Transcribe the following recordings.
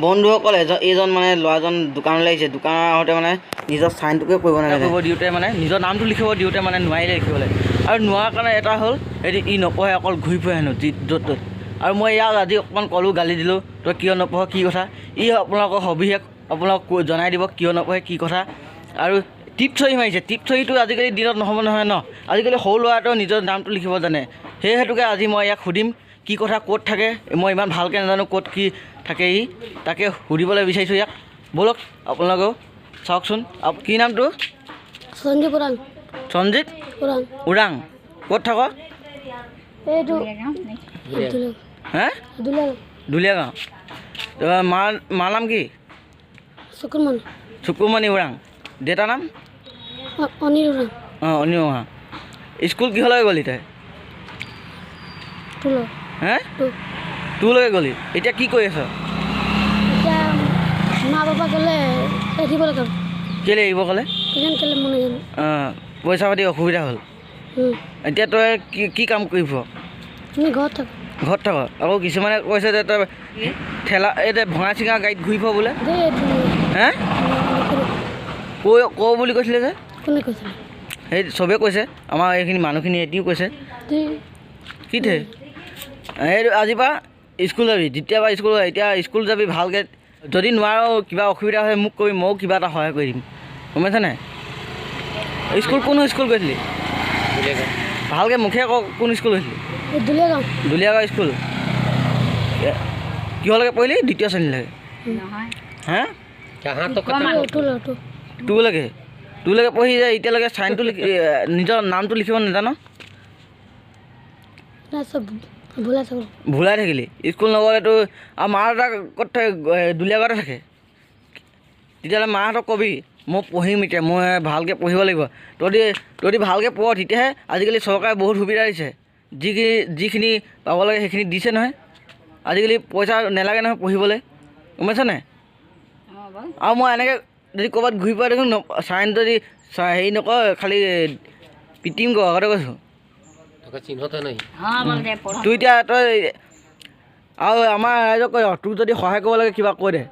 বন্ধুসকল এইজন মানে ল'ৰাজন দোকানলৈ আহিছে। দোকানৰ আগতে মানে নিজৰ চাইনটোকে কৰিব নালাগে, কৰিব দিওঁতে মানে নিজৰ নামটো লিখিব দিওঁতে মানে নোৱাৰিলে লিখিবলৈ। আৰু নোৱাৰাৰ কাৰণে এটা হ'ল ই নপঢ়ে, অকল ঘূৰি ফুৰে হেনো য'ত ত'ত। আৰু মই ইয়াক আজি অকণমান ক'লোঁ, গালি দিলোঁ, তই কিয় নপঢ়, কি কথা। ই আপোনালোকৰ সবিশেষ আপোনালোকক জনাই দিব কিয় নপঢ়ে, কি কথা। আৰু টিপচহী মাৰিছে। টিপচহীটো আজিকালি দিনত নহ'ব নহয় ন। আজিকালি সৰু ল'ৰাটোৱে নিজৰ নামটো লিখিব জানে। সেই হেতুকে আজি মই ইয়াক সুধিম কি কথা, ক'ত থাকে। মই ইমান ভালকৈ নাজানো ক'ত কি থাকে, তাকে সুধিবলৈ বিচাৰিছোঁ ইয়াক। ব'লক আপোনালোকেও চাওকচোন। কি নামটো? সঞ্জীৱ ওৰাং। সঞ্জিত ওৰাং। ক'ত থাক? এইটো হে দুলীয়াগাঁও। মাৰ নাম কি? শুকুৰমণি। শুকুৰমণি ওৰাং। দেউতাৰ নাম? অনিল ওৰাং। অঁ, অনিল ওৰাং। স্কুল কিহলৈকে গ'লি তই? হে তোলৈকে গ'লি। এতিয়া কি কৰি আছ? এতিয়া মা পাপা ক'লে এৰিব লাগে। কেলৈ এৰিব ক'লে? কেলে মই নাজানো। অঁ, পইচা পাতি অসুবিধা হ'ল। এতিয়া তই কি কাম কৰিব? আমি ঘৰত থাকোঁ। ঘৰত থাক। আকৌ কিছুমানে কৈছে যে তই ঠেলা এতিয়া ভঙা চিঙা গাড়ীত ঘূৰি ফুৰ বোলে। হে কৈ বুলি কৈছিলে যে? কোনে কৈছিলে? সেই চবেই কৈছে, আমাৰ এইখিনি মানুহখিনি এতিয়াও কৈছে। কি থে এইটো আজিৰ পৰা স্কুল যাবি, দ্বিতীয়বাৰ স্কুল। এতিয়া স্কুল যাবি ভালকৈ। যদি নোৱাৰো কিবা অসুবিধা হয় মোক কবি, ময়ো কিবা এটা সহায় কৰি দিম, গম পাইছা নাই? স্কুল কোন স্কুল গৈছিলি? ভালকৈ মুখে কওক, কোন স্কুল গৈছিলি? দুলীয়াগাঁও স্কুল। কিহলৈকে পঢ়িলি? দ্বিতীয় শ্ৰেণীলৈকে। হে তোলৈকে পঢ়ি যায় এতিয়ালৈকে চাইনটো নিজৰ নামটো লিখিব নাজানো? ভুলাই থাকিলি স্কুল নগ'লেতো। আৰু মা দেউতা ক'ত থাকে? দুলীয়াগাঁৱতে থাকে। তেতিয়াহ'লে মাহঁতক কবি মই পঢ়িম, এতিয়া মই ভালকৈ পঢ়িব লাগিব। তহঁতি ভালকৈ পঢ়, তেতিয়াহে। আজিকালি চৰকাৰে বহুত সুবিধা দিছে। যিখিনি পাব লাগে সেইখিনি দিছে নহয়। আজিকালি পইচা নেলাগে নহয় পঢ়িবলৈ, গম পাইছ নাই? আৰু মই এনেকৈ যদি ক'ৰবাত ঘূৰি ফুৰা দেখোন চাইন যদি হেৰি নকয়, খালি পিটিম কৰ, আগতে কৈছোঁ। তোৰ এতিয়া তই আৰু আমাৰ ৰাইজক কৈ তোক যদি সহায় কৰিব লাগে কিবা কৈ দে।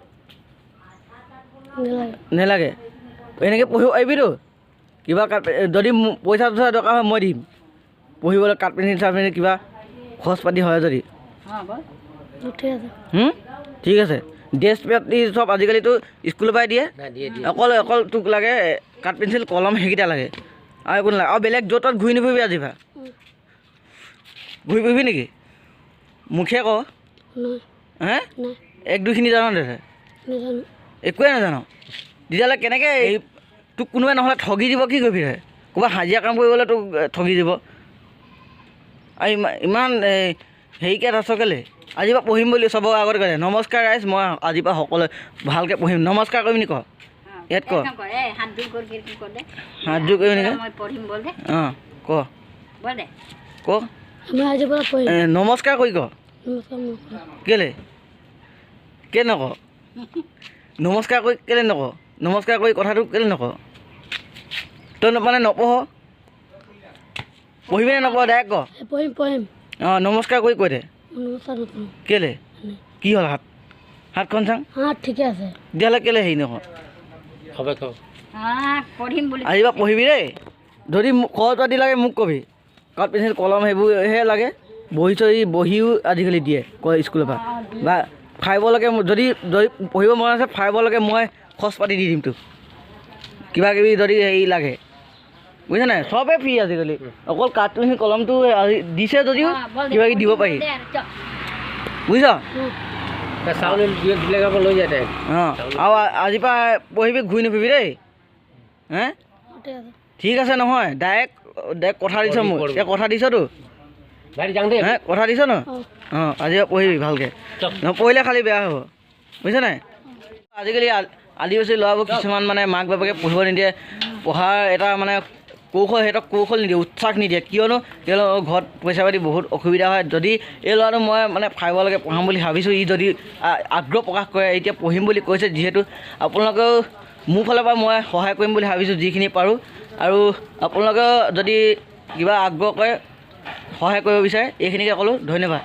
নেলাগে এনেকৈ পঢ়িব পাৰিবিতো। কিবা যদি পইচা চইচা দৰকাৰ হয় মই দিম পঢ়িবলৈ, কাঠ পেঞ্চিল চাট পেঞ্চিল কিবা খৰচ পাতি হয় যদি। ঠিক আছে। ড্ৰেছ পাতি চব আজিকালিতো স্কুলৰ পৰাই দিয়ে। অকল তোক লাগে কাঠ পেঞ্চিল কলম, সেইকেইটা লাগে আৰু একো নালাগে। আৰু বেলেগ য'ত ত'ত ঘূৰি নুফুৰিবি। আজিৰ পৰা ঘূৰি ফুৰিবি নেকি? মুখে ক। হে 1-2খিনি জান দে? একোৱে নাজানো। তেতিয়াহ'লে কেনেকৈ তোক কোনোবাই নহ'লে ঠগি দিব, কি কৰিবি তই? ক'ৰবাত হাজিৰা কাম কৰিবলৈ তোক ঠগি দিব। আৰু ইমান হেৰিকৈ আছ কেলৈ? আজিৰ পৰা পঢ়িম বুলি চবৰ আগতে কৈছে। নমস্কাৰ ৰাইজ, মই আজিৰ পৰা সকলোৱে ভালকৈ পঢ়িম। নমস্কাৰ কৰিবি নি? ক ইয়াত ক। হাত জোৰ কৰিবি নেকি? অঁ ক ক। নমস্কাৰ কৰি ক। কেলৈ নক? নমস্কাৰ কৰি কেলৈ নক? নমস্কাৰ কৰি কথাটো কেলৈ নক? তই মানে নপঢ়? পঢ়িবি নে নপঢ়? ডাইৰেক্ট ক। অঁ, নমস্কাৰ কৰি কৈ দে। কেলৈ? কি হ'ল? হাতখন চাং। ঠিকে আছে। তেতিয়াহ'লে কেলৈ হেৰি নক? আজিৰ পৰা পঢ়িবি দেই। যদি খৰচ পাতি লাগে মোক কবি। কাঠ পেঞ্চিল কলম সেইবোৰহে লাগে। বহিও আজিকালি দিয়ে স্কুলৰ পৰা। বা ফাইবলৈকে যদি পঢ়িব মন আছে, ফাইবলৈকে মই খৰচ পাতি দি দিম তোক। কিবা কিবি যদি হেৰি লাগে, বুজিছা নাই? চবেই ফ্ৰী আজিকালি। অকল কাঠ পেঞ্চিল কলমটো দিছে যদিও কিবা কিবি দিব পাৰি, বুজিছ? অঁ, আৰু আজিৰ পৰা পঢ়িবি, ঘূৰি নুফুৰিবি দেই। হে ঠিক আছে নহয়? ডাইৰেক্ট কথা দিছ মোক। এতিয়া কথা দিছতো? হে কথা দিছ ন? অঁ, আজিৰ পৰা পঢ়িবি ভালকৈ। নপঢ়িলে খালি বেয়া হ'ব, বুজিছ নাই? আজিকালি আদিবাসী ল'ৰাবোৰ কিছুমান মানে মাক বাপেকে পঢ়িব নিদিয়ে। পঢ়াৰ এটা মানে কৌশল, সিহঁতক কৌশল নিদিয়ে, উৎসাহ নিদিয়ে। কিয়নো তেওঁলোকৰ ঘৰত পইচা পাতি বহুত অসুবিধা হয়। যদি এই ল'ৰাটো মই মানে ফাইবলৈকে পঢ়াম বুলি ভাবিছোঁ, ই যদি আগ্ৰহ প্ৰকাশ কৰে, এতিয়া পঢ়িম বুলি কৈছে যিহেতু, আপোনালোকেও মোৰ ফালৰ পৰা মই সহায় কৰিম বুলি ভাবিছোঁ যিখিনি পাৰোঁ। আৰু আপোনালোকেও যদি কিবা আগ্ৰহ কৰে, সহায় কৰিব বিচাৰে, এইখিনিকে ক'লোঁ। ধন্যবাদ।